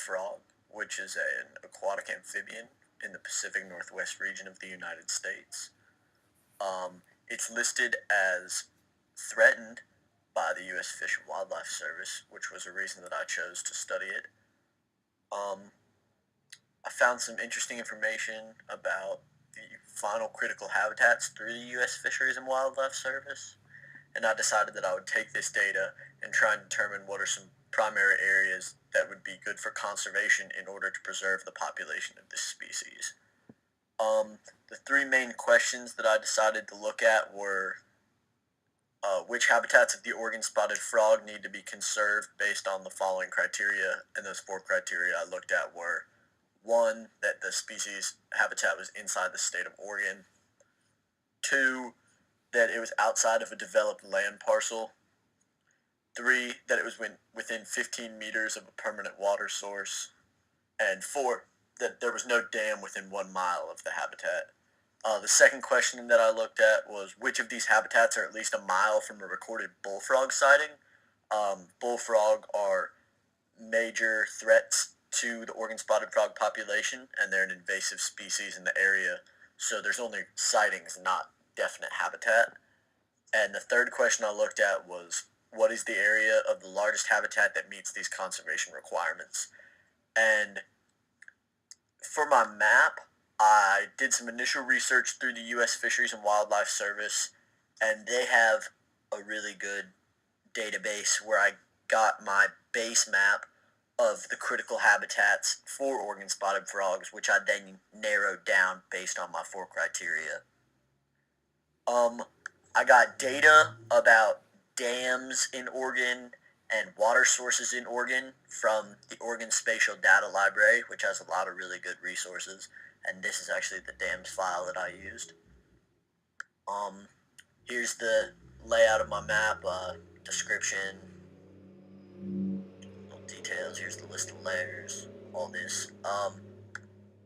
frog, which is an aquatic amphibian in the Pacific Northwest region of the United States. It's listed as threatened by the U.S. Fish and Wildlife Service, which was a reason that I chose to study it. I found some interesting information about the final critical habitats through the U.S. Fisheries and Wildlife Service, and I decided that I would take this data and try and determine what are some primary areas that would be good for conservation in order to preserve the population of this species. The three main questions that I decided to look at were which habitats of the Oregon spotted frog need to be conserved based on the following criteria, and those four criteria I looked at were: one, that the species habitat was inside the state of Oregon; two, that it was outside of a developed land parcel; three, that it was within 15 meters of a permanent water source; and four, that there was no dam within 1 mile of the habitat. The second question that I looked at was which of these habitats are at least a mile from a recorded bullfrog sighting. Bullfrog are major threats to the Oregon spotted frog population, and they're an invasive species in the area, so there's only sightings, not definite habitat. And the third question I looked at was what is the area of the largest habitat that meets these conservation requirements. And for my map, I did some initial research through the U.S. Fisheries and Wildlife Service, and they have a really good database where I got my base map of the critical habitats for Oregon spotted frogs, which I then narrowed down based on my four criteria. I got data about dams in Oregon and water sources in Oregon from the Oregon Spatial Data Library, which has a lot of really good resources, and this is actually the dams file that I used. Here's the layout of my map, description, little details, here's the list of layers, all this.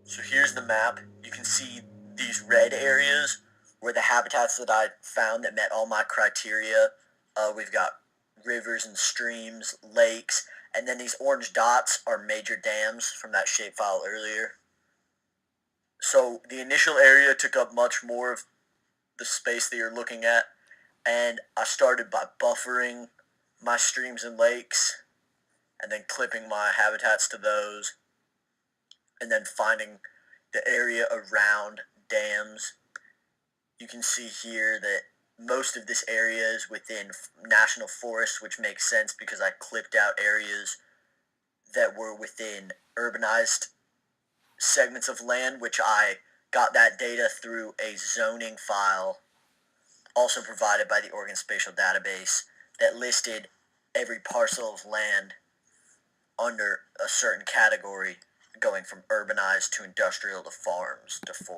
So here's the map. You can see these red areas were the habitats that I found that met all my criteria. We've got rivers and streams, lakes, and then these orange dots are major dams from that shapefile earlier. So the initial area took up much more of the space that you're looking at, and I started by buffering my streams and lakes, and then clipping my habitats to those, and then finding the area around dams. You can see here that most of this area is within national forests, which makes sense because I clipped out areas that were within urbanized segments of land, which I got that data through a zoning file also provided by the Oregon Spatial Database that listed every parcel of land under a certain category, going from urbanized to industrial to farms to forest.